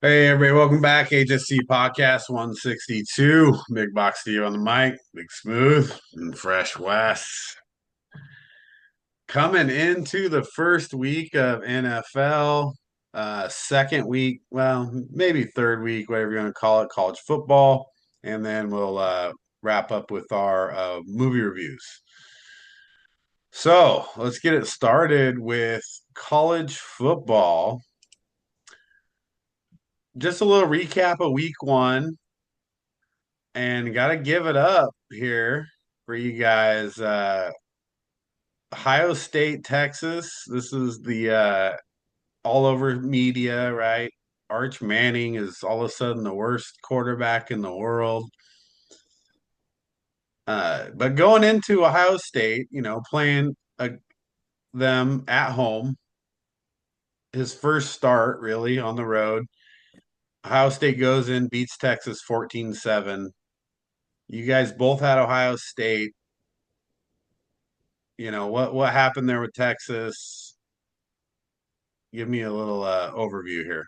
Hey everybody, welcome back. HSC Podcast 162. Big Box Steve on the mic, Big Smooth and Fresh Wes. Coming into the first week of NFL, second week, well, maybe third week, whatever you want to call it, college football. And then we'll wrap up with our movie reviews. So let's get it started with college football. Just a little recap of week one. And got to give it up here for you guys. Ohio State, Texas. This is the all over media, right? Arch Manning is all of a sudden the worst quarterback in the world. But going into Ohio State, playing them at home, his first start really on the road. Ohio State goes in, beats Texas 14-7. You guys both had Ohio State. What happened there with Texas? Give me a little overview here.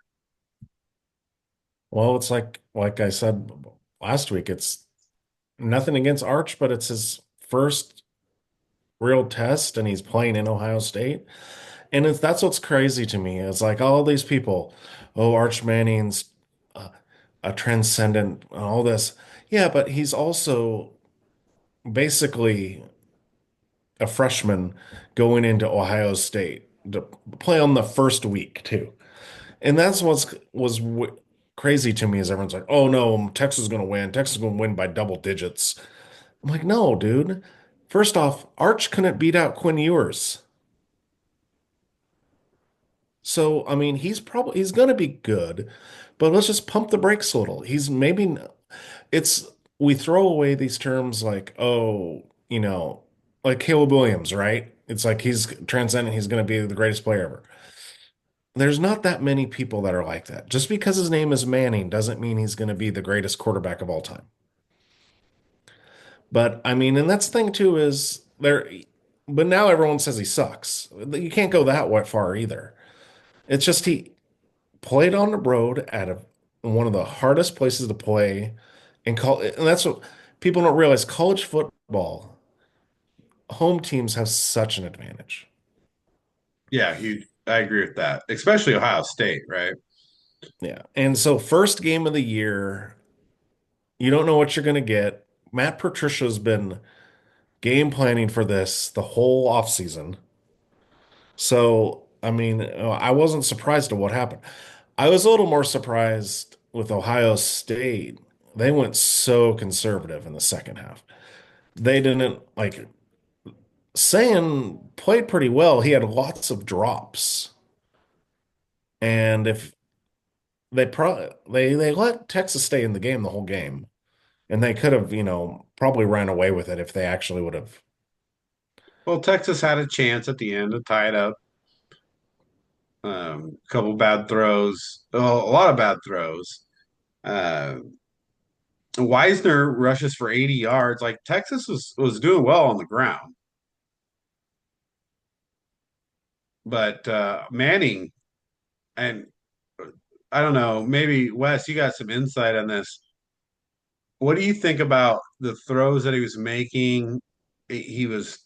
Well, it's like I said last week, it's nothing against Arch, but it's his first real test and he's playing in Ohio State. And that's what's crazy to me. It's like all these people, oh, Arch Manning's a, a transcendent and all this. Yeah, but he's also basically a freshman going into Ohio State to play on the first week too. And that's what's crazy to me is everyone's like, "Oh no, Texas is going to win. Texas is going to win by double digits." I'm like, "No, dude. First off, Arch couldn't beat out Quinn Ewers. So, I mean, he's going to be good, but let's just pump the brakes a little. He's maybe it's we throw away these terms like, "Oh, like Caleb Williams, right? It's like he's transcendent, he's going to be the greatest player ever." There's not that many people that are like that. Just because his name is Manning doesn't mean he's going to be the greatest quarterback of all time. But I mean, and that's the thing too is there, but now everyone says he sucks. You can't go that far either. It's just he played on the road at one of the hardest places to play and that's what people don't realize. College football, home teams have such an advantage. Yeah, I agree with that, especially Ohio State, right? Yeah. And so first game of the year, you don't know what you're going to get. Matt Patricia's been game planning for this the whole offseason. So, I mean, I wasn't surprised at what happened. I was a little more surprised with Ohio State. They went so conservative in the second half. They didn't like Saying played pretty well. He had lots of drops. And if they let Texas stay in the game the whole game, and they could have, probably ran away with it if they actually would have. Well, Texas had a chance at the end to tie it up. A couple bad throws, well, a lot of bad throws. Uh, Wisner rushes for 80 yards. Like Texas was doing well on the ground, but Manning and I don't know, maybe Wes, you got some insight on this. What do you think about the throws that he was making? He was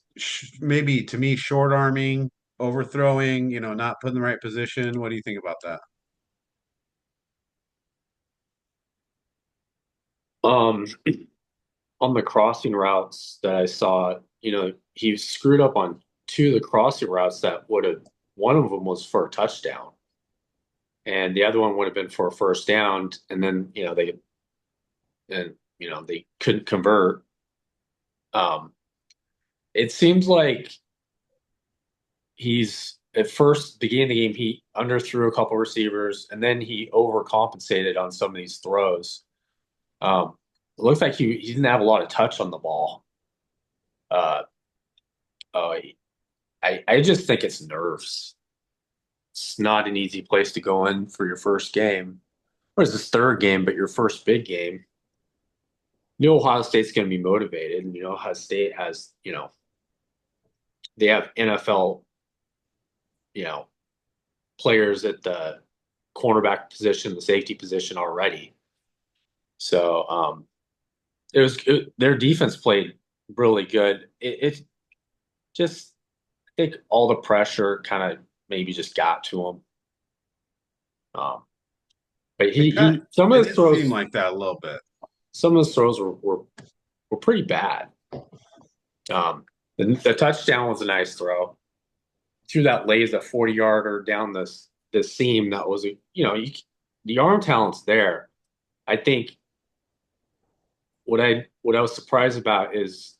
maybe to me short arming, overthrowing, not putting the right position. What do you think about that? Um, on the crossing routes that I saw, he screwed up on two of the crossing routes that would have, one of them was for a touchdown, and the other one would have been for a first down. And then, they couldn't convert. Um, it seems like he's at first beginning of the game, he underthrew a couple receivers, and then he overcompensated on some of these throws. It looks like he didn't have a lot of touch on the ball. Uh, uh, I just think it's nerves. It's not an easy place to go in for your first game. Or it's this third game, but your first big game. Ohio State's going to be motivated, and Ohio State has, they have NFL, you know, players at the cornerback position, the safety position already. So their defense played really good. It just I think all the pressure kind of maybe just got to him. Um, but It kind he some it of his did seem throws like that a little bit. some of his throws were pretty bad. The touchdown was a nice throw. Threw that lays a 40-yarder down this seam that was the arm talent's there. I think what I was surprised about is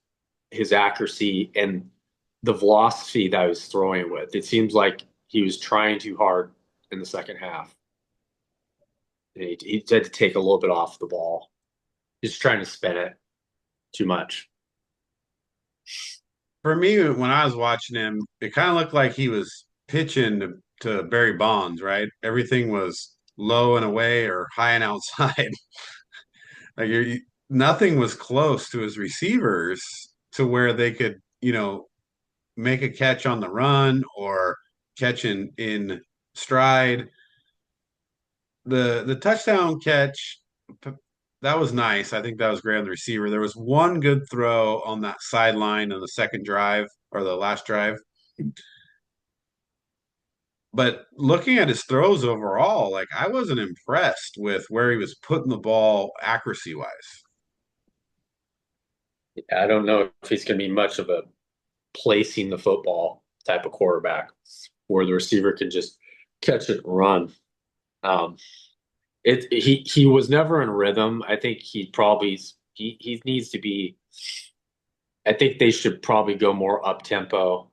his accuracy and the velocity that he was throwing with. It seems like he was trying too hard in the second half. He had to take a little bit off the ball. He's trying to spin it too much. For me, when I was watching him, it kind of looked like he was pitching to Barry Bonds, right? Everything was low and away or high and outside. Like nothing was close to his receivers to where they could, make a catch on the run or catch in stride. The touchdown catch, that was nice. I think that was great on the receiver. There was one good throw on that sideline on the second drive or the last drive. But looking at his throws overall, like I wasn't impressed with where he was putting the ball accuracy wise. I don't know if he's going to be much of a placing the football type of quarterback where the receiver can just catch it and run. Um, he was never in rhythm. I think he needs to be. I think they should probably go more up tempo,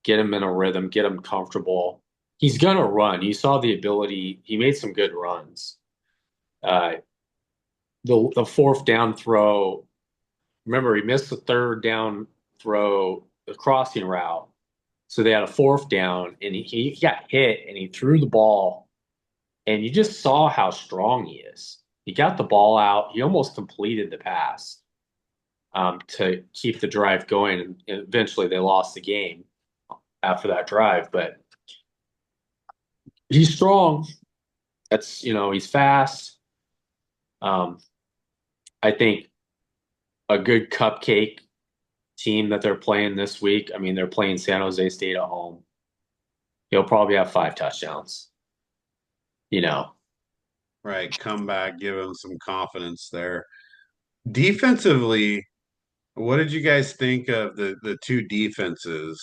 get him in a rhythm, get him comfortable. He's gonna run. You saw the ability. He made some good runs. Uh, the fourth down throw. Remember, he missed the third down throw, the crossing route. So they had a fourth down, and he got hit, and he threw the ball, and you just saw how strong he is. He got the ball out. He almost completed the pass to keep the drive going, and eventually they lost the game after that drive. But he's strong. He's fast. Um, I think a good cupcake team that they're playing this week. I mean, they're playing San Jose State at home. He'll probably have 5 touchdowns. You know, Right. Come back, give him some confidence there. Defensively, what did you guys think of the two defenses?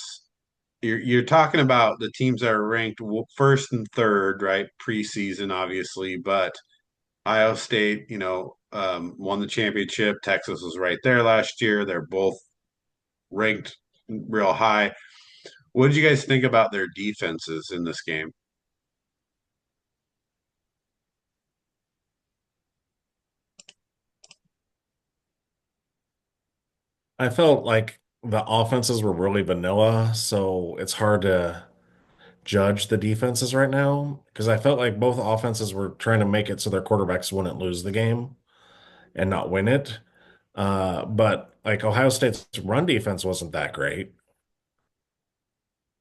You're talking about the teams that are ranked first and third, right? Preseason, obviously, but Iowa State, won the championship. Texas was right there last year. They're both ranked real high. What did you guys think about their defenses in this game? I felt like the offenses were really vanilla, so it's hard to judge the defenses right now because I felt like both offenses were trying to make it so their quarterbacks wouldn't lose the game and not win it. But like Ohio State's run defense wasn't that great.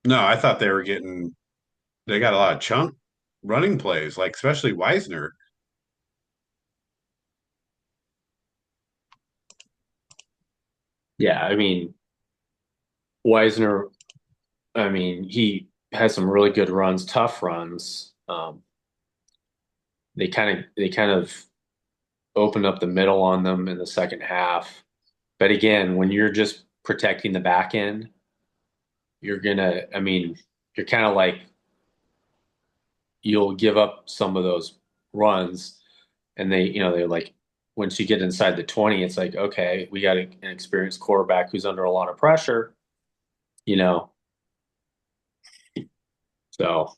No, I thought they got a lot of chunk running plays, like especially Wisner. yeah. I mean, Wisner. I mean, he has some really good runs, tough runs. They kind of opened up the middle on them in the second half. But again, when you're just protecting the back end, I mean, you're kind of like you'll give up some of those runs, and they're like once you get inside the 20, it's like okay, we got an experienced quarterback who's under a lot of pressure, you know. So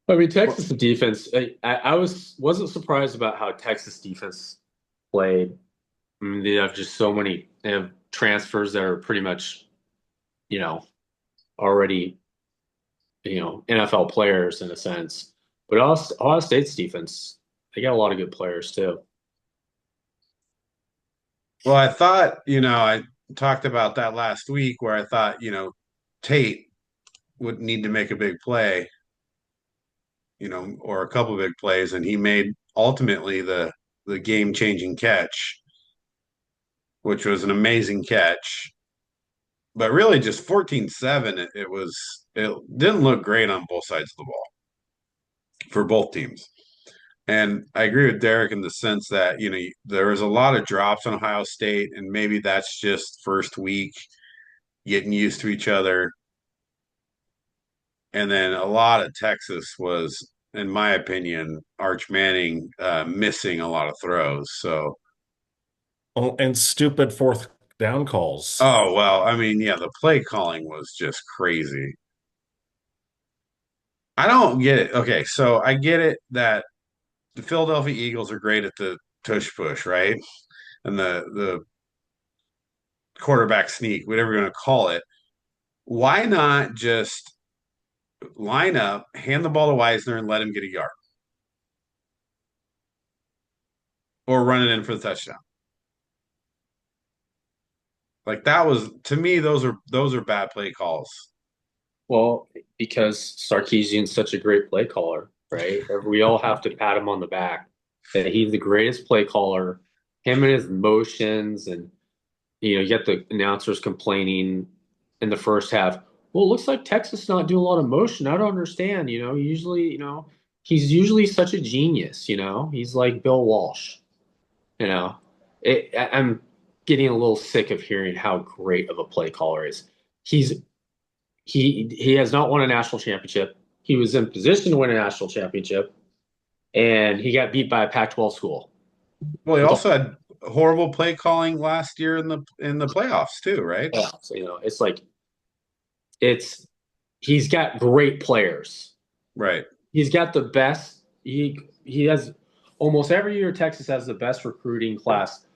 I mean, Texas defense. I wasn't surprised about how Texas defense played. I mean, they have just so many. They have transfers that are pretty much, you know, already, NFL players in a sense. But Ohio State's defense, they got a lot of good players too. Well, I thought, I talked about that last week where I thought, Tate would need to make a big play. or a couple of big plays, and he made ultimately the game-changing catch, which was an amazing catch. But really, just 14-7, it didn't look great on both sides of the ball for both teams. And I agree with Derek in the sense that, there was a lot of drops on Ohio State, and maybe that's just first week getting used to each other. And then a lot of Texas was, in my opinion, Arch Manning missing a lot of throws. So, Oh, and stupid fourth down calls. oh, well, I mean, yeah, the play calling was just crazy. I don't get it. Okay, so I get it that the Philadelphia Eagles are great at the tush push, right? And the quarterback sneak, whatever you want to call it. Why not just line up, hand the ball to Wisner, and let him get a yard, or run it in for the touchdown? Like that was to me, those are bad play calls. Well, because Sarkisian's such a great play caller, right? We all have to pat him on the back that he's the greatest play caller. Him and his motions, and you get the announcers complaining in the first half. Well, it looks like Texas not doing a lot of motion. I don't understand. Usually, he's usually such a genius. He's like Bill Walsh. You know, I'm getting a little sick of hearing how great of a play caller is. He's he has not won a national championship. He was in position to win a national championship, and he got beat by a Pac-12 school. Well, he With all also had horrible play calling last year in the playoffs too, right? playoffs, it's like it's he's got great players. Right. He's got the best. He has almost every year. Texas has the best recruiting class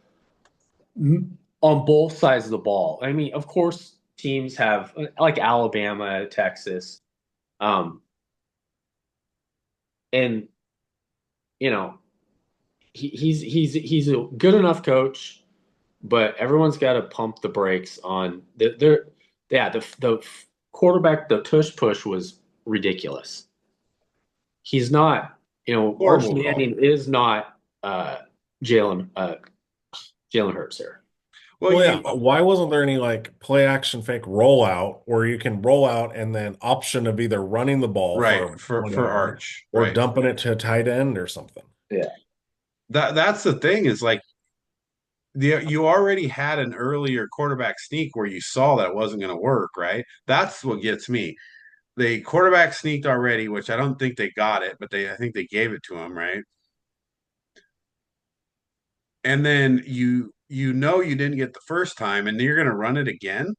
on both sides of the ball. I mean, of course, teams have like Alabama, Texas, um, and you know he's a good enough coach, but everyone's got to pump the brakes on the quarterback. The tush push was ridiculous. He's not, Arch Horrible call. Manning is not Jalen Jalen Hurts here. Well, Well, yeah. you Why wasn't there any like play action fake rollout where you can roll out and then option of either running the ball right for for 1 yard Arch, or right? dumping it to a tight end or something? Yeah. That's the thing is like you already had an earlier quarterback sneak where you saw that it wasn't going to work, right? That's what gets me. They quarterback sneaked already, which I don't think they got it, but I think they gave it to him, right? And then you didn't get the first time, and you're going to run it again.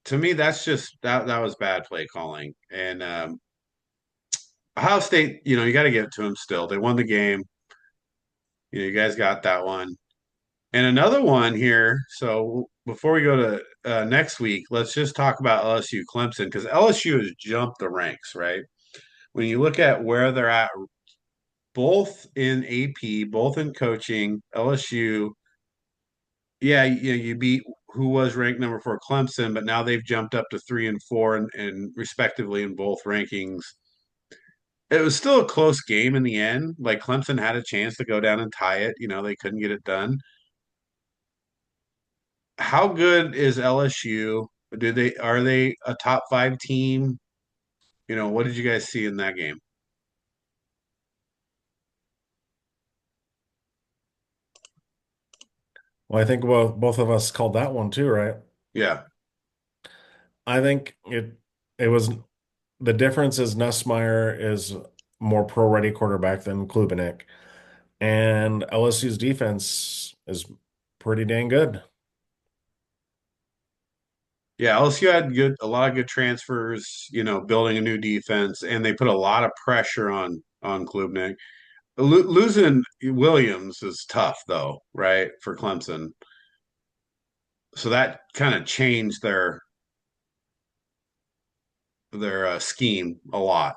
To me, that's just that was bad play calling. And Ohio State, you got to give it to them still. They won the game. You guys got that one. And another one here. So before we go to next week, let's just talk about LSU Clemson because LSU has jumped the ranks, right? When you look at where they're at, both in AP, both in coaching, LSU, yeah, you beat who was ranked number 4, Clemson, but now they've jumped up to 3 and 4 and respectively in both rankings. It was still a close game in the end. Like Clemson had a chance to go down and tie it. They couldn't get it done. How good is LSU? Are they a top 5 team? What did you guys see in that game? Well, I think both of us called that one too, right? Yeah. I think it was the difference is Nussmeier is more pro-ready quarterback than Klubenik, and LSU's defense is pretty dang good. Yeah, LSU had a lot of good transfers, building a new defense, and they put a lot of pressure on Klubnik. Losing Williams is tough though, right, for Clemson. So that kind of changed their scheme a lot.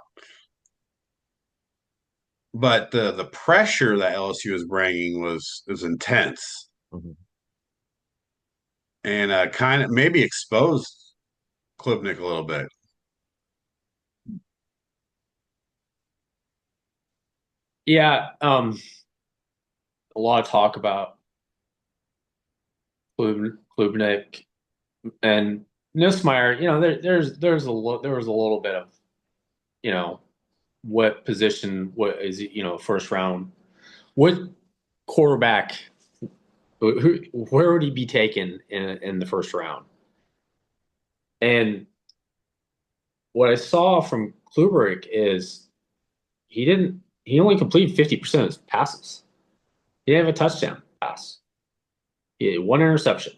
But the pressure that LSU was bringing was intense Mhm. and kind of maybe exposed Klubnik a little bit. Yeah, a lot of talk about Klubnik and Nussmeier. There was a little bit of, you know, what position, what is it, first round, what quarterback, where would he be taken in the first round? And what I saw from Klubrick is he only completed 50% of his passes. He didn't have a touchdown pass. He had one interception.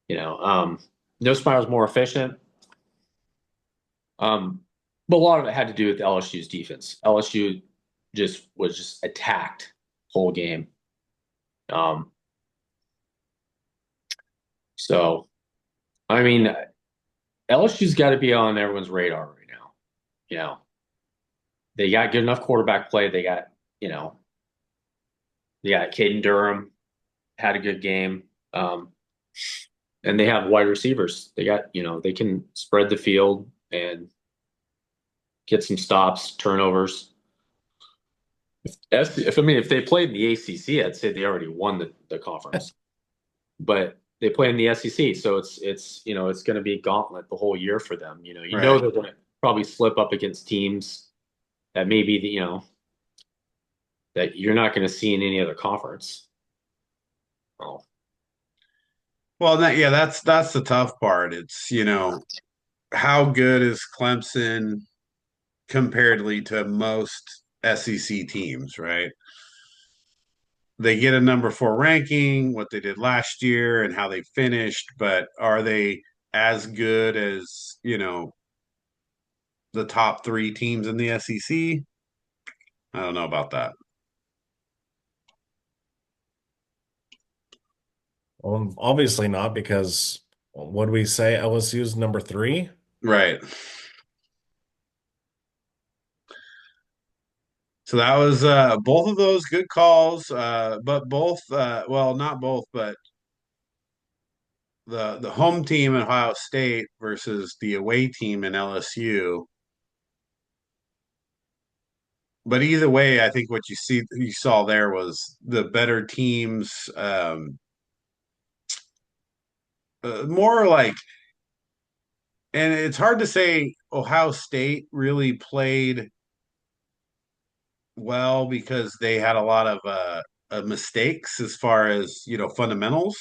You know, Nussmeier was more efficient. But a lot of it had to do with LSU's defense. LSU was just attacked whole game. Um, so I mean, LSU's got to be on everyone's radar right now. You know, they got good enough quarterback play. You know, they got Caden Durham had a good game. And they have wide receivers. They can spread the field and get some stops, turnovers. If they played in the ACC, I'd say they already won the conference. But they play in the SEC, so it's going to be a gauntlet the whole year for them. Right. They're going to probably slip up against teams that maybe that you're not going to see in any other conference. Oh, Well, yeah, that's the tough part. It's, how good is Clemson comparatively to most SEC teams, right? They get a number four ranking, what they did last year and how they finished, but are they as good as, the top three teams in the SEC? I don't know about that. Well, obviously not because what do we say? LSU's number three? Right. So that was both of those good calls, but both well, not both, but the home team in Ohio State versus the away team in LSU. But either way, I think what you saw there was the better teams, more like, and it's hard to say Ohio State really played well because they had a lot of mistakes as far as fundamentals,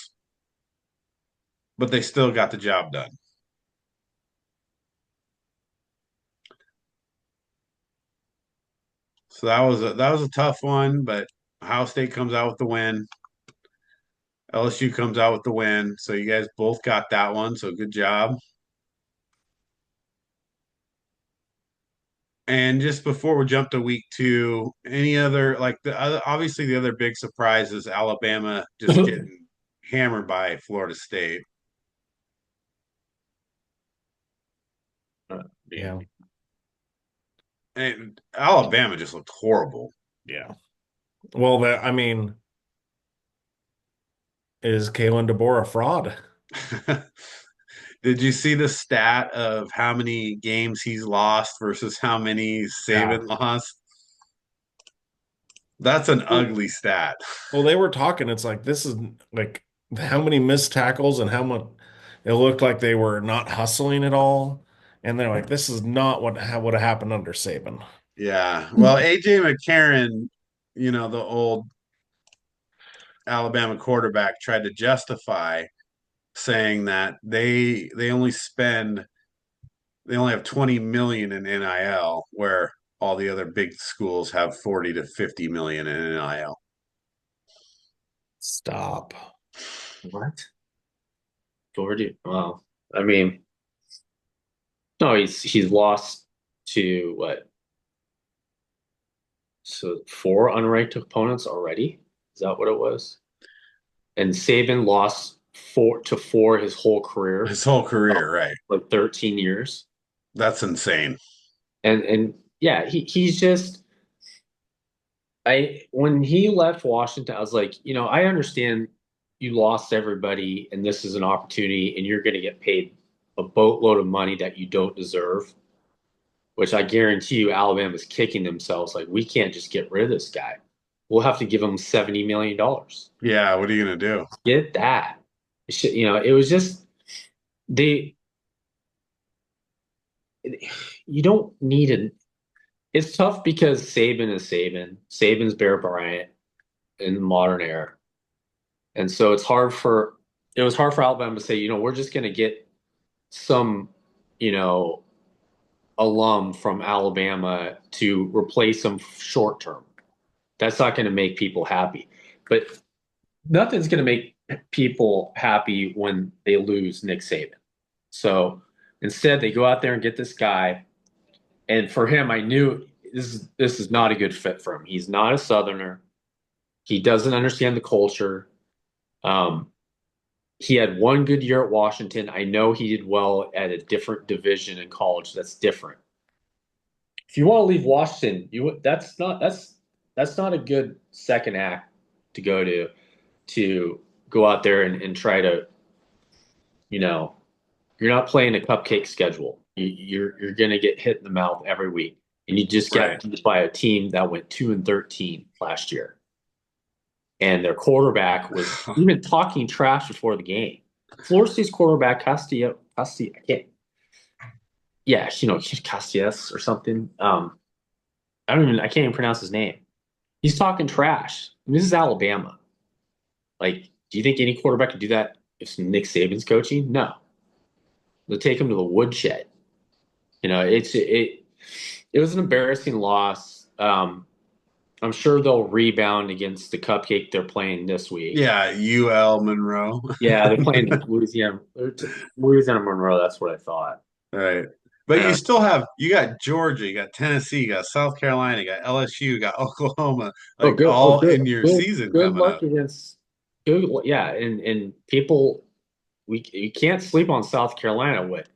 but they still got the job done. So that was a tough one, but Ohio State comes out with the win. LSU comes out with the win. So you guys both got that one. So good job. And just before we jump to week two, any other like obviously the other big surprise is Alabama just getting hammered by Florida State. Yeah. And Alabama just looked horrible. Yeah. Well, I mean, is Kalen DeBoer a fraud? Did you see the stat of how many games he's lost versus how many Yeah. Saban lost? That's an ugly stat. Well, they were talking. It's like this is like how many missed tackles and how much it looked like they were not hustling at all. And they're like, this is not what would have happened under Saban. Yeah. Well, AJ McCarron, the old Alabama quarterback tried to justify saying that they only have 20 million in NIL where all the other big schools have 40 to 50 million in NIL. Stop. what? Georgia? Well, I mean, no, he's lost to what? So four unranked opponents already? Is that what it was? And Saban lost four his whole career, His whole career, right? like 13 years. That's insane. And yeah, he's just when he left Washington, I was like, I understand you lost everybody and this is an opportunity and you're going to get paid a boatload of money that you don't deserve. which I guarantee you Alabama's kicking themselves. Like, we can't just get rid of this guy. We'll have to give him $70 million. Yeah, what are you going to do? Get that. It was just they. You don't need an. It's tough because Saban is Saban. Saban's Bear Bryant in the modern era, and so it was hard for Alabama to say, we're just going to get some, you know, alum from Alabama to replace him short term. That's not going to make people happy. But nothing's going to make people happy when they lose Nick Saban. So instead, they go out there and get this guy. And for him, I knew this is not a good fit for him. He's not a Southerner. He doesn't understand the culture. Um, he had one good year at Washington. I know he did well at a different division in college. That's different. If you want to leave Washington, that's not a good second act to go to go out there and try to, you know, you're not playing a cupcake schedule. You're going to get hit in the mouth every week, and you just Right. get by a team that went 2-13 last year, and their quarterback was even talking trash before the game. Florida State's quarterback Castillo, I can't, yeah, Casillas or something. I can't even pronounce his name. He's talking trash. I mean, this is Alabama. Like, do you think any quarterback could do that if Nick Saban's coaching? No. They'll take him to the woodshed. It was an embarrassing loss. I'm sure they'll rebound against the cupcake they're playing this week. Yeah, UL Monroe. Yeah, they're playing Louisiana Monroe. That's what I thought. Right. But you got Georgia, you got Tennessee, you got South Carolina, you got LSU, you got Oklahoma, like all in your season Good coming luck up. against good. Yeah, and people, you can't sleep on South Carolina. What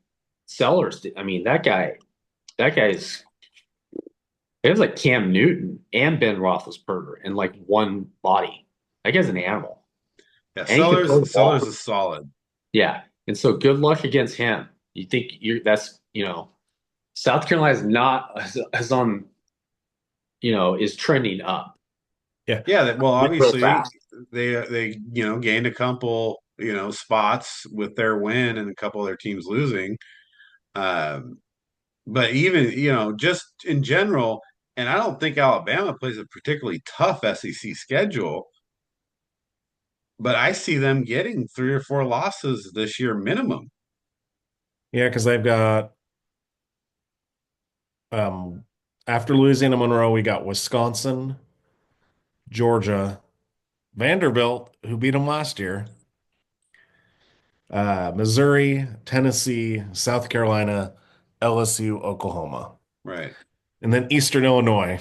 Sellers did. I mean, that guy's it was like Cam Newton and Ben Roethlisberger in like one body. That guy's an animal, Yeah, and he can throw the ball. Sellers is solid. Yeah, and so good luck against him. You think South Carolina is not as on is trending up. Yeah. Yeah, well, Real obviously fast. they gained a couple spots with their win and a couple of their teams losing. Um, but even just in general, and I don't think Alabama plays a particularly tough SEC schedule, but I see them getting 3 or 4 losses this year minimum. Yeah, because they've got um after Louisiana Monroe, we got Wisconsin, Georgia, Vanderbilt, who beat them last year, Missouri, Tennessee, South Carolina, LSU, Oklahoma, Right. and then Eastern Illinois,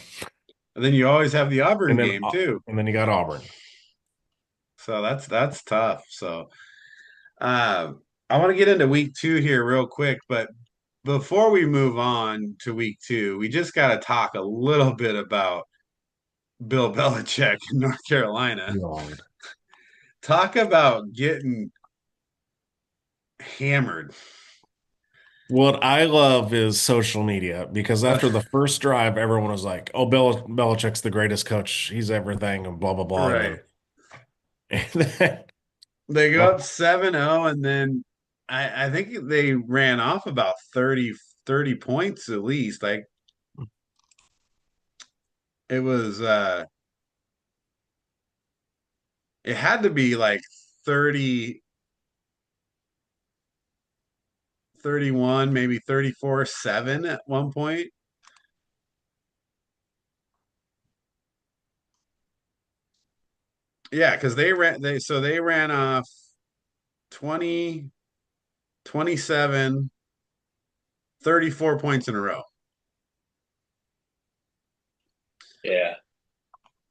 And then you always have the Auburn and then game too. and then you got Auburn. So that's tough. So uh, I want to get into week 2 here real quick, but before we move on to week 2, we just got to talk a little bit about Bill Belichick in North Carolina. God. Talk about getting hammered. What I love is social media because after the first drive, everyone was like, "Oh, Belichick's the greatest coach. He's everything," and blah blah blah. And Right. then, and then They go up 7-0, and then I think they ran off about 30 points at least. Like it was it had to be like 30, 31, maybe 34-7 at one point. Yeah, because they ran off 20, 27, 34 points in a row. Yeah,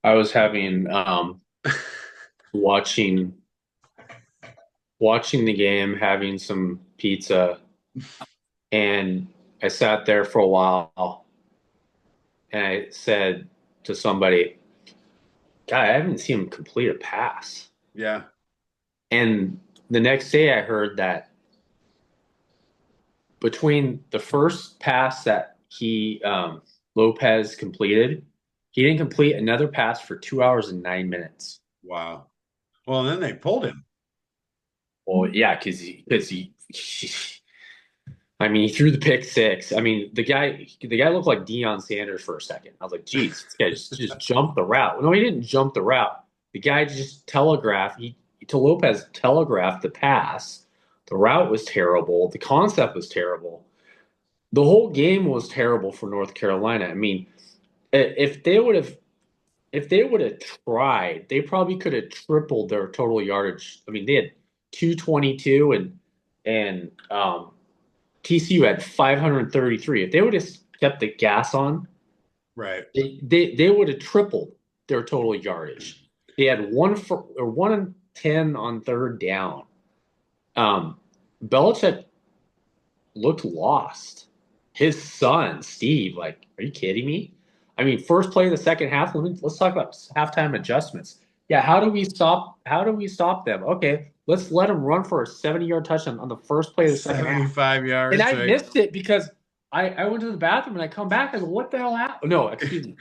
I was having watching watching the game, having some pizza, and I sat there for a while, and I said to somebody, "God, I haven't seen him complete a pass." Yeah. And the next day, I heard that between the first pass that he Lopez completed. He didn't complete another pass for 2 hours and 9 minutes. Wow. Well, then they pulled him. Well, yeah, I mean, he threw the pick six. I mean, the guy looked like Deion Sanders for a second. I was like, geez, this guy just jumped the route. No, he didn't jump the route. The guy just telegraphed. He to Lopez telegraphed the pass. The route was terrible. The concept was terrible. The whole game was terrible for North Carolina. I mean, if they would have tried, they probably could have tripled their total yardage. I mean, they had 222 and TCU had 533. If they would have kept the gas on, Right. they would have tripled their total yardage. They had 1 and 10 on third down. Belichick looked lost. His son, Steve, like, are you kidding me? I mean, first play of the second half. Let's talk about halftime adjustments. Yeah, how do we stop? How do we stop them? Okay, let's let them run for a 70-yard touchdown on the first play of the second half. 75 And yards. I Right? missed it because I went to the bathroom and I come back. I go, what the hell happened? No, excuse me.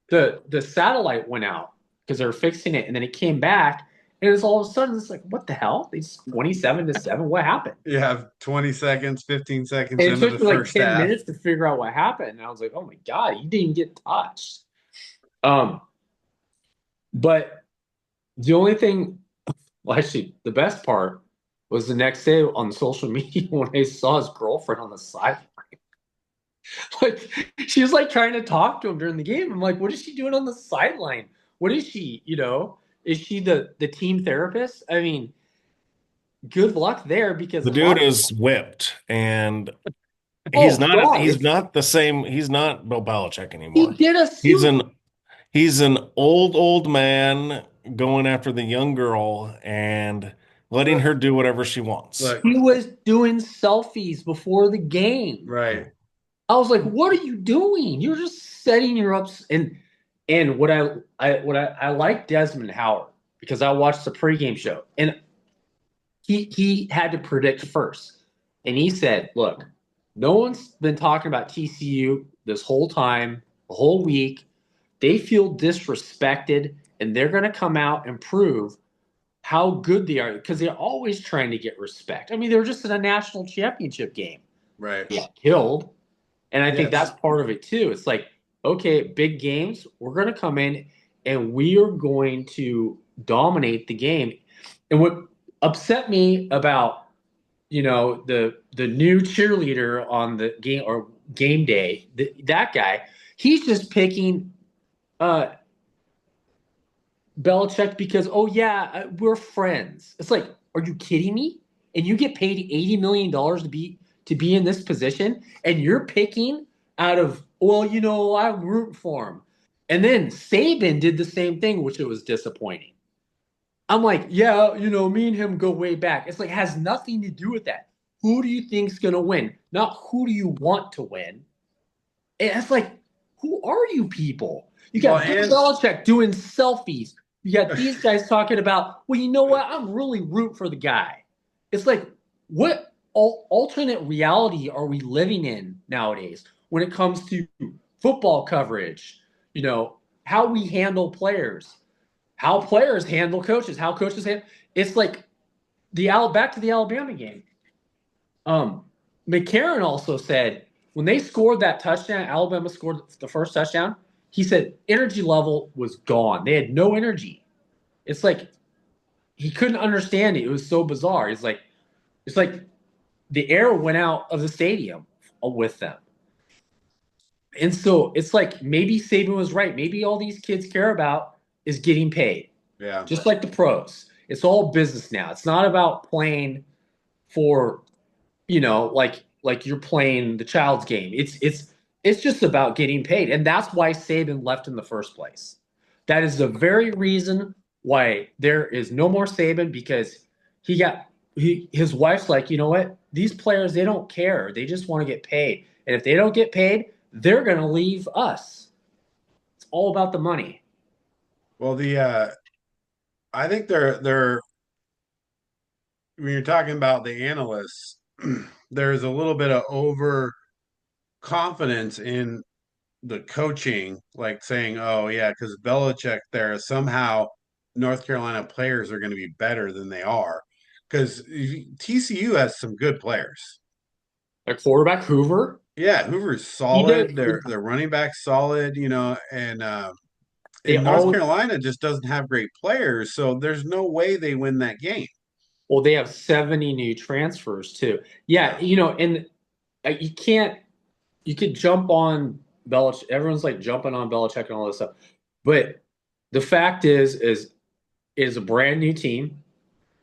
The satellite went out because they were fixing it, and then it came back, and it was all of a sudden it's like, what the hell? It's 27-7. What happened? You have 20 seconds, 15 seconds And it into took the me like first 10 half. minutes to figure out what happened. And I was like, oh my God, you didn't get touched. But the only thing, well, actually, the best part was the next day on social media when I saw his girlfriend on the sideline. Like, she was like trying to talk to him during the game. I'm like, what is she doing on the sideline? What is she? Is she the team therapist? I mean, good luck there because The a lot dude of is whipped, and oh God, he's not the same. He's not Bill Belichick he anymore. did a He's super. an old man going after the young girl and letting her do whatever she wants. Look, He was doing selfies before the game. right. I was like, "What are you doing? You're just setting your ups." And what I like Desmond Howard because I watched the pregame show and he had to predict first, and he said, "Look, no one's been talking about TCU this whole time, the whole week. They feel disrespected, and they're going to come out and prove how good they are because they're always trying to get respect. I mean, they were just in a national championship game. Right. They got killed. And I think Yes. that's part of it too. It's like, okay, big games, we're going to come in and we are going to dominate the game. And what upset me about, the new cheerleader on the game or game day, that guy, he's just picking uh Belichick because, oh yeah, we're friends. It's like, are you kidding me? And you get paid $80 million to be in this position, and you're picking out of, well, I root for him. And then Saban did the same thing, which it was disappointing. I'm like, yeah, me and him go way back. It's like it has nothing to do with that. Who do you think's gonna win? Not who do you want to win. And it's like, who are you people? You got Bill Belichick doing selfies. You got these guys talking about, well, you know what? I'm really root for the guy. It's like, what alternate reality are we living in nowadays when it comes to football coverage? How we handle players, how players handle coaches, how coaches handle. It's like back to the Alabama game. McCarron also said when they scored that touchdown, Alabama scored the first touchdown. He said energy level was gone. They had no energy. It's like he couldn't understand it. It was so bizarre. It's like the air went out of the stadium with them. And so it's like maybe Saban was right. Maybe all these kids care about is getting paid. Yeah. Just like the pros. It's all business now. It's not about playing for, like you're playing the child's game. It's just about getting paid. And that's why Saban left in the first place. That is the very reason why there is no more Saban because his wife's like, you know what? These players, they don't care. They just want to get paid. And if they don't get paid, they're going to leave us. It's all about the money. Well, I think they're when you're talking about the analysts, there's a little bit of confidence in the coaching, like saying, "Oh yeah," because Belichick there somehow North Carolina players are going to be better than they are because TCU has some good players. Their quarterback Hoover, Yeah, Hoover's he did. solid. Their running back solid. They And North always Carolina just doesn't have great players, so there's no way they win that game. well, they have 70 new transfers too. Yeah, Yeah. and you can't. You could jump on Belichick. Everyone's like jumping on Belichick and all this stuff, but the fact is a brand new team,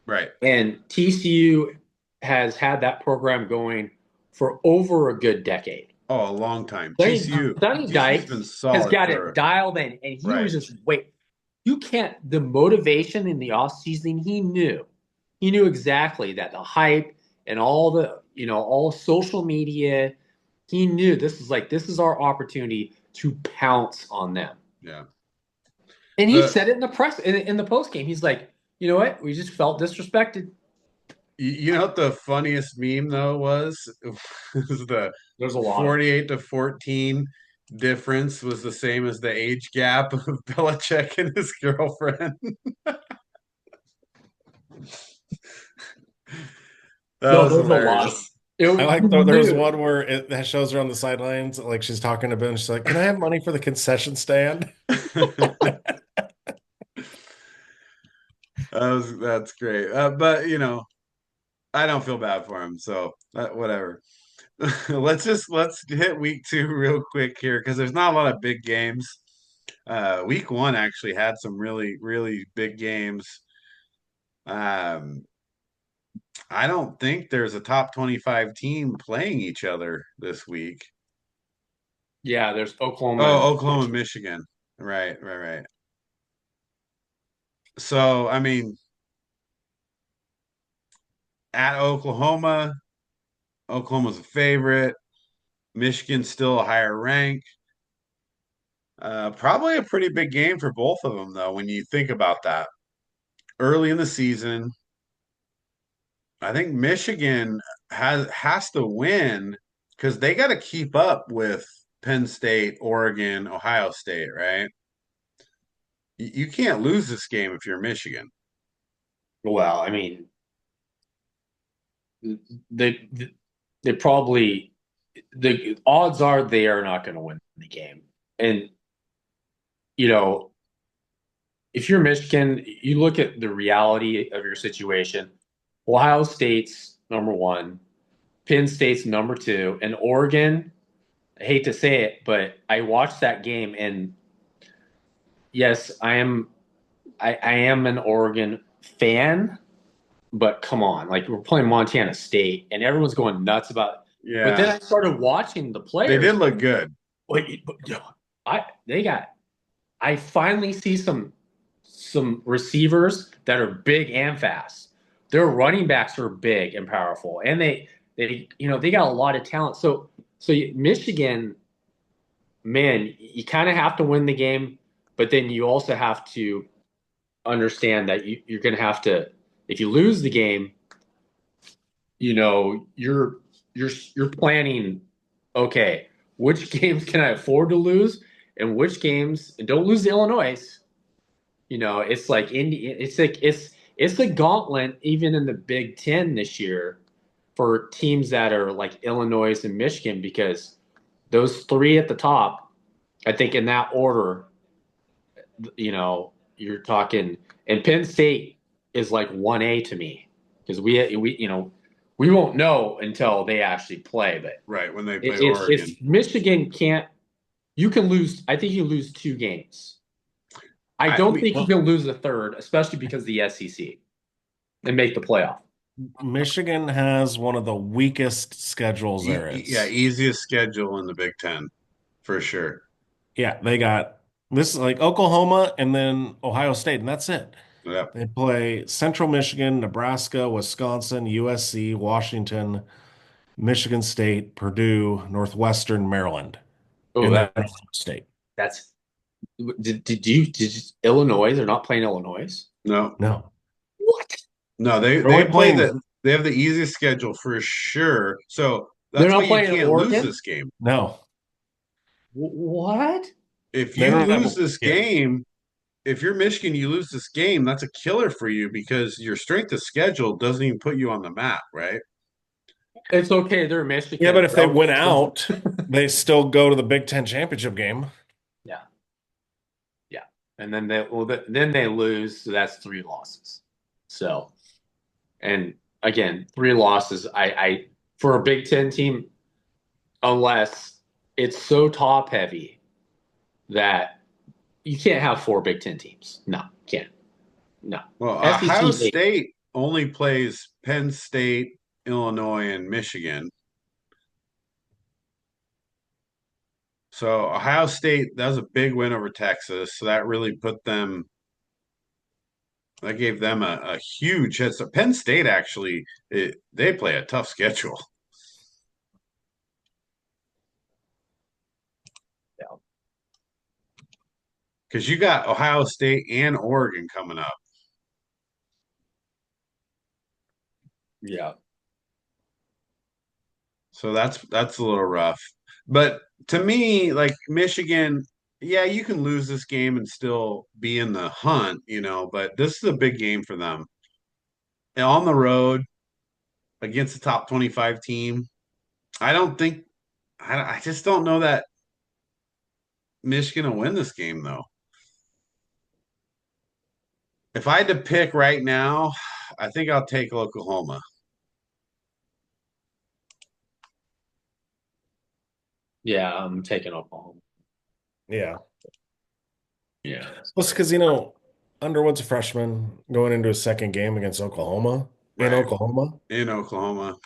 Right. and TCU has had that program going for over a good decade. Oh, a long time. Sonny TCU's been Dykes has solid got it for dialed in, and he was right. just wait. You can't. The motivation in the offseason, he knew exactly that the hype and all the all social media. He knew this is our opportunity to pounce on them. Yeah. And he The said it in the press in the post game. He's like, you know what? We just felt disrespected. you know what the funniest meme though was? Was the There's a lot of 48-14 difference was the same as the age gap of Belichick and his girlfriend. That no. was There's a lot of hilarious. I it. like You there's knew. one where that shows her on the sidelines, like she's talking to Ben. She's like, "Can I have money for the concession stand?" That's great. But I don't feel bad for him, so whatever. Let's hit week 2 real quick here because there's not a lot of big games. Week 1 actually had some really, really big games. Um, I don't think there's a top 25 team playing each other this week. Yeah, there's Oklahoma and Oh, Oklahoma, Michigan. Right, right, right. So, I mean, at Oklahoma, Oklahoma's a favorite. Michigan's still a higher rank. Probably a pretty big game for both of them, though, when you think about that. Early in the season, I think Michigan has to win because they got to keep up with Penn State, Oregon, Ohio State, right? You can't lose this game if you're Michigan. well, I mean, they they probably the odds are they are not going to win the game. And you know, if you're Michigan, you look at the reality of your situation. Ohio State's number one, Penn State's number two, and Oregon. I hate to say it, but I watched that game, and yes, I am an Oregon fan, but come on, like we're playing Montana State, and everyone's going nuts about it. But then Yeah, I started watching the they did players. look good. Wait, they got. I finally see some receivers that are big and fast. Their running backs are big and powerful, and they got a lot of talent. So Michigan, man, you kind of have to win the game, but then you also have to understand that you're going to have to. If you lose the game, you're planning. Okay, which games can I afford to lose, and which games? And don't lose to Illinois. It's like it's the gauntlet even in the Big Ten this year for teams that are like Illinois and Michigan because those three at the top, I think in that order, you're talking and Penn State is like 1A to me because we won't know until they actually play, but Right, when they play it's Oregon. Michigan can't you can lose I think you lose 2 games. I don't think you can lose the third, especially because of the SEC and make the playoff. Michigan has one of the weakest schedules there Yeah, is. easiest schedule in the Big Ten for sure. Yeah, they got this is like Oklahoma and then Ohio State, and that's it. Yep. They play Central Michigan, Nebraska, Wisconsin, USC, Washington, Michigan State, Purdue, Northwestern, Maryland, Oh, and then Ohio State. that's did Illinois? They're not playing Illinois. No, No, What? no, they're only they playing. they have the easiest schedule for sure. So They're That's why not you playing can't lose Oregon? this game. No, What? If they you don't have lose a this game, if you're Michigan, you lose this game, that's a killer for you because your strength of schedule doesn't even put you on the map, right? It's okay. They're Yeah, but Michigan. if they win out, they still go to the Big Ten championship game. Yeah, yeah. And then then they lose. So that's 3 losses. So, and again, 3 losses. I for a Big Ten team, unless it's so top heavy that you can't have 4 Big Ten teams. No, can't. No. Well, Ohio SEC's 8. State only plays Penn State, Illinois, and Michigan. So Ohio State, that was a big win over Texas. So that really put them, that gave them a huge head start. Penn State actually, they play a tough schedule Yeah. because you got Ohio State and Oregon coming up. Yeah. So that's a little rough. But to me, like Michigan, yeah, you can lose this game and still be in the hunt, but this is a big game for them. And on the road against the top 25 team. I don't think I just don't know that Michigan will win this game though. If I had to pick right now, I think I'll take Oklahoma. Yeah, I'm taking Oklahoma. Yeah. Yeah. Well, it's because, Underwood's a freshman going into his second game against Oklahoma in Right. Oklahoma. In Oklahoma.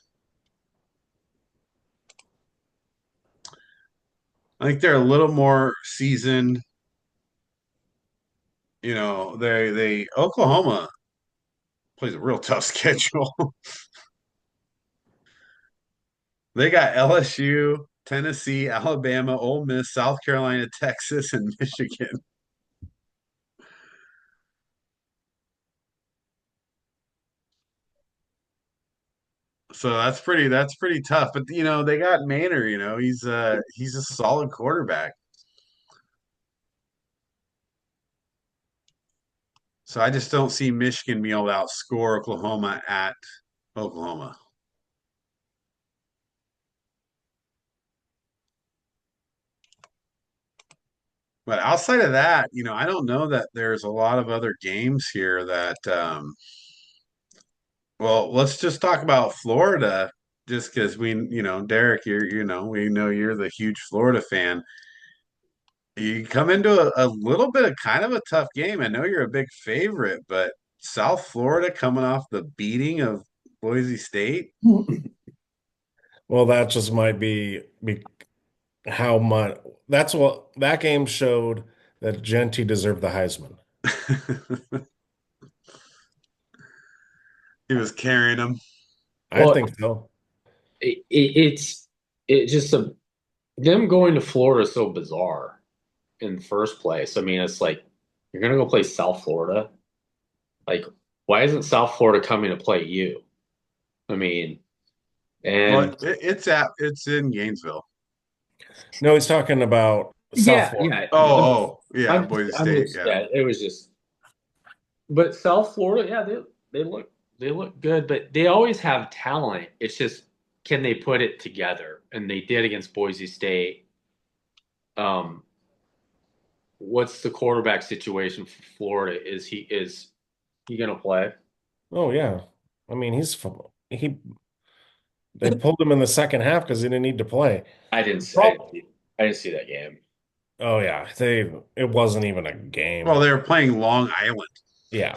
I think they're a little more seasoned. They Oklahoma plays a real tough schedule. They got LSU, Tennessee, Alabama, Ole Miss, South Carolina, Texas, and Michigan. So that's pretty tough. But they got Maynard, he's a solid quarterback. So I just don't see Michigan being able to outscore Oklahoma at Oklahoma. But outside of that, I don't know that there's a lot of other games here that well, let's just talk about Florida just because Derek, we know you're the huge Florida fan. You come into a little bit of kind of a tough game. I know you're a big favorite, but South Florida coming off the beating of Boise State. Well, that just might be how much that's what that game showed that Genty deserved the Heisman. He was carrying them. I Well, think so. it's just them going to Florida is so bizarre in the first place. I mean, it's like you're gonna go play South Florida. Like, why isn't South Florida coming to play you? I mean, Well, and it's in Gainesville. No, he's talking about South yeah, Florida. yeah. Yeah, Boise I'm State. just, Yeah. yeah. It was just, but South Florida, yeah, they look good, but they always have talent. It's just, can they put it together? And they did against Boise State. Um, what's the quarterback situation for Florida? Is he gonna play? Oh yeah. I mean, he they pulled him in the second half because he didn't need to play. I didn't. I Prob- didn't see, I didn't see that game. Oh yeah, it wasn't even a game. Well, they were playing Long Island. Yeah.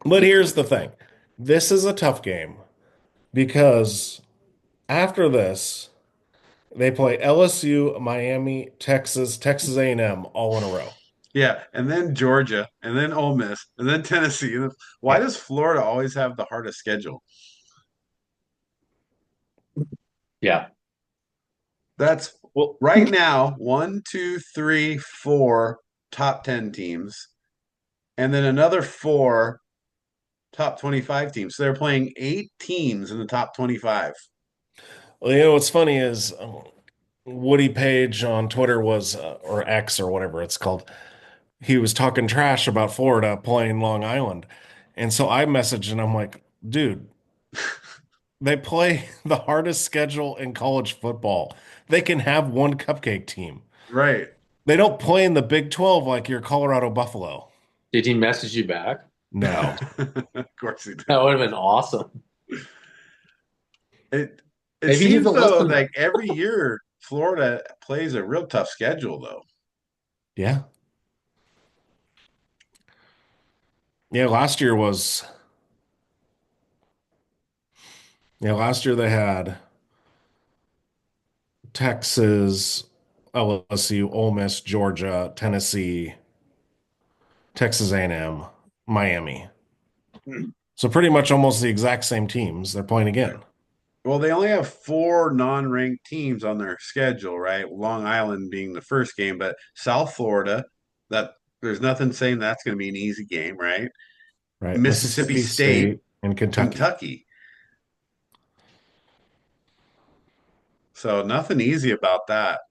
But here's the thing. This is a tough game because after this, they play LSU, Miami, Texas, Texas A&M all in a row. Yeah, and then Georgia, and then Ole Miss, and then Tennessee. Why Yeah. does Florida always have the hardest schedule? Yeah. That's Well, right now, one, two, three, four top 10 teams, and then another four top 25 teams. So they're playing 8 teams in the top 25. Well, what's funny is Woody Page on Twitter was, or X or whatever it's called, he was talking trash about Florida playing Long Island. And so I messaged and I'm like, dude, they play the hardest schedule in college football. They can have one cupcake team. Right. They don't play in the Big 12 like your Colorado Buffalo. Did he message you back? No. Of course he did. That would have been awesome. It it Maybe he's seems a though listener. like every year Florida plays a real tough schedule though. Yeah. Yeah, last year they had Texas, LSU, Ole Miss, Georgia, Tennessee, Texas A&M, Miami. So pretty much almost the exact same teams they're playing Yeah. again. Well, they only have four non-ranked teams on their schedule, right? Long Island being the first game, but South Florida, that there's nothing saying that's going to be an easy game, right? Right? Mississippi Mississippi State, State and Kentucky. Kentucky. So nothing easy about that.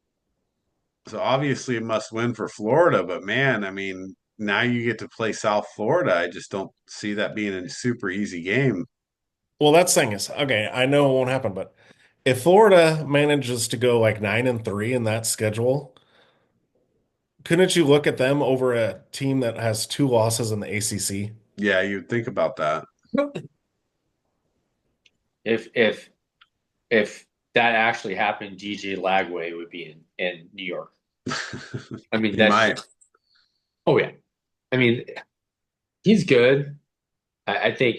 So obviously a must win for Florida, but man, I mean, now you get to play South Florida. I just don't see that being a super easy game. Well, that's thing is, okay, I know it won't happen, but if Florida manages to go like 9-3 in that schedule, couldn't you look at them over a team that has two losses in the ACC? Yeah, you'd think about that. If that actually happened, DJ Lagway would be in New York. I mean, He that's might. just, oh yeah. I mean, he's good. I think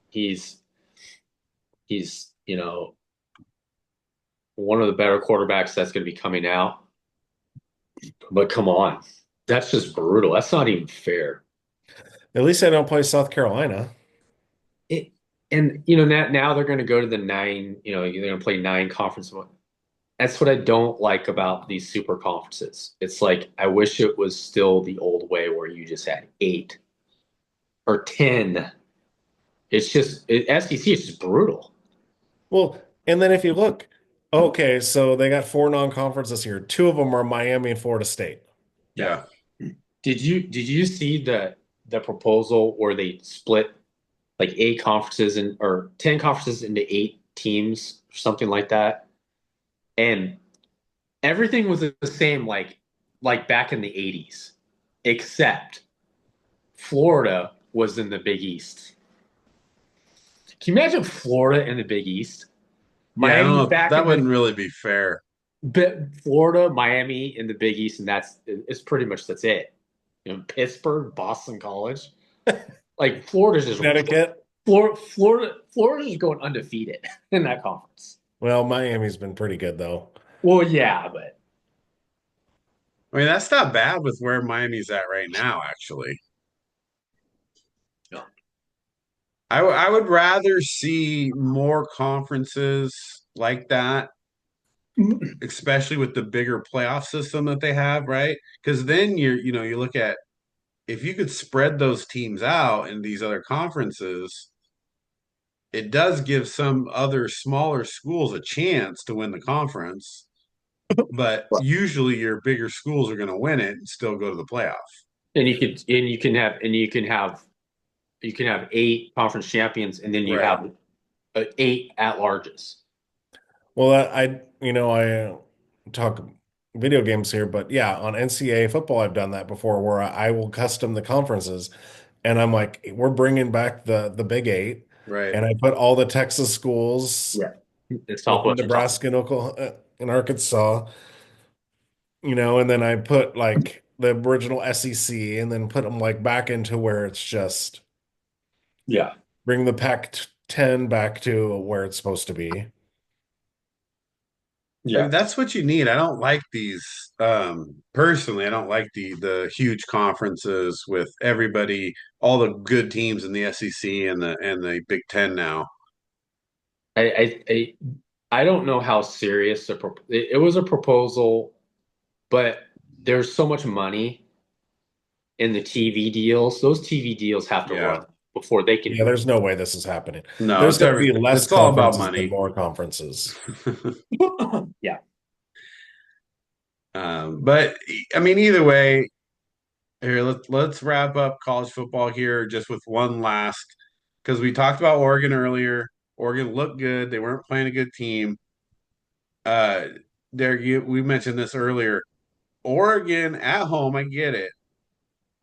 he's one of the better quarterbacks that's going to be coming out. But come on, that's just brutal. That's not even fair. At least they don't play South Carolina. It and now they're going to go to the nine. They're going to play nine conference. That's what I don't like about these super conferences. It's like I wish it was still the old way where you just had 8 or 10. SEC is just brutal. Well, and then if you look, okay, so they got four non-conference this year. Two of them are Miami and Florida State. Yeah. Yeah. Did you see the proposal where they split like 8 conferences or 10 conferences into 8 teams or something like that? And everything was the same like back in the 80s, except Florida was in the Big East. Can you imagine Florida in the Big East? Yeah, I don't Miami know. back That in wouldn't the really be fair. Florida, Miami in the Big East, and it's pretty much that's it. Pittsburgh, Boston College, like Connecticut. Florida's just going undefeated in that conference. Well, Miami's been pretty good though. Well, yeah, but I mean, that's not bad with where Miami's at right now, actually. no. I would rather see more conferences like that, especially with the bigger playoff system that they have, right? Because then you look at if you could spread those teams out in these other conferences, it does give some other smaller schools a chance to win the conference. But usually your bigger schools are going to win it and still go to the playoff. And you can have 8 conference champions, and then you Right. have 8 at larges. Well, I talk video games here, but yeah, on NCAA football, I've done that before where I will custom the conferences and I'm like, we're bringing back the Big Eight Right. and I put all the Texas schools Yeah, it's with Southwestern Conference. Nebraska and Oklahoma and Arkansas, and then I put like the original SEC and then put them like back into where it's just Yeah, bring the Pac-10 back to where it's supposed to be. I mean, yeah. that's what you need. I don't like these personally, I don't like the huge conferences with everybody, all the good teams in the SEC and the Big Ten now. I don't know how serious it was a proposal, but there's so much money in the TV deals. Those TV deals have to Yeah. run. before they can Yeah, move. there's no way this is happening. No, There's going to be less it's all about conferences than money. more conferences. Yeah. But I mean, either way, here let's wrap up college football here just with one last because we talked about Oregon earlier. Oregon looked good. They weren't playing a good team. Uh, we mentioned this earlier. Oregon at home, I get it.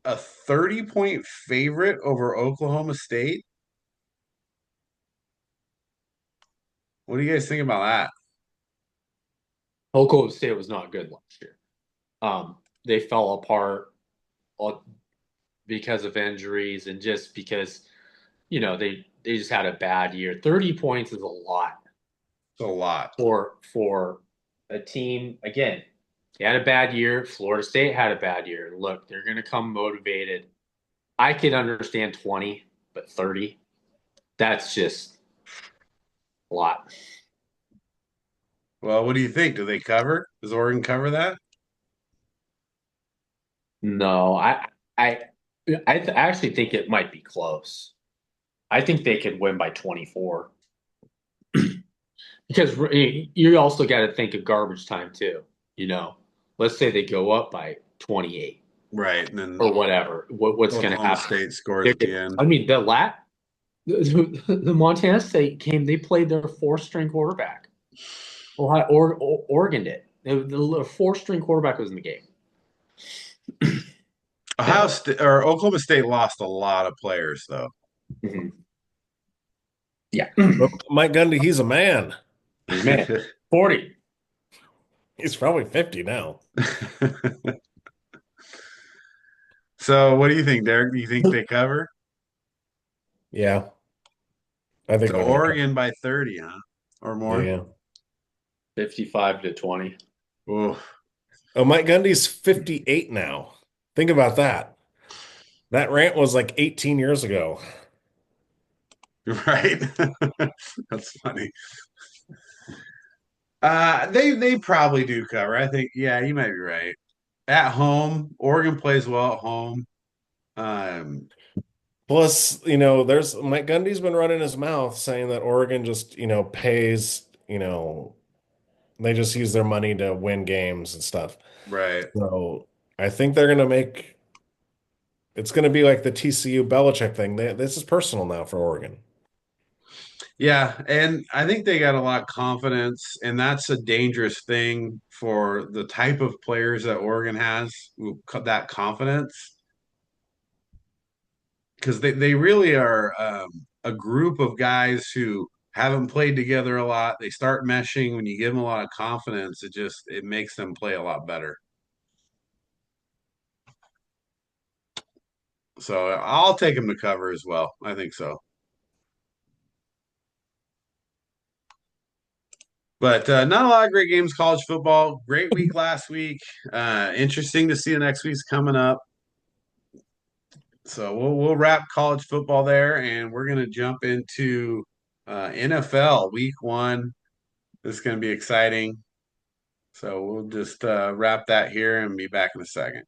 A 30-point favorite over Oklahoma State. What do you guys think about that? Oklahoma State was not good last year. They fell apart because of injuries and just because they just had a bad year. 30 points is a lot It's a lot. for a team. Again, they had a bad year. Florida State had a bad year. Look, they're going to come motivated. I could understand 20, but 30, that's just a lot. Well, what do you think? Do they cover? Does Oregon cover that? No, I actually think it might be close. I think they could win by 24 because you also got to think of garbage time too. Let's say they go up by 28 Right. And then or whatever. What's going to Oklahoma happen? State scores at the end. I mean, the Montana State game, they played their fourth-string quarterback. Oregon did. The fourth-string quarterback was in the game. Ohio State or Oklahoma State lost a lot of players though. Mm-hmm. Yeah. But Mike Gundy, he's a man. Man, 40. He's probably 50 now. So, what do you think, Derek? Do you think they cover? Yeah, I think So they're going to Oregon by 30, huh? Or more? Yeah. 55-20. Ooh. Oh, Mike Gundy's 58 now. Think about that. That rant was like 18 years ago. Right? That's funny. They probably do cover. I think, yeah, you might be right. At home, Oregon plays well at home. Um, Plus, there's Mike Gundy's been running his mouth saying that Oregon just, pays, they just use their money to win games and stuff. right. So I think they're going to it's going to be like the TCU Belichick thing. This is personal now for Oregon. Yeah, and I think they got a lot of confidence, and that's a dangerous thing for the type of players that Oregon has, that confidence, because they really are a group of guys who haven't played together a lot. They start meshing when you give them a lot of confidence. It makes them play a lot better. So I'll take them to cover as well. I think so. But not a lot of great games, college football. Great week last week. Interesting to see the next week's coming up. So we'll wrap college football there, and we're gonna jump into NFL week one. This is gonna be exciting. So we'll just wrap that here and be back in a second.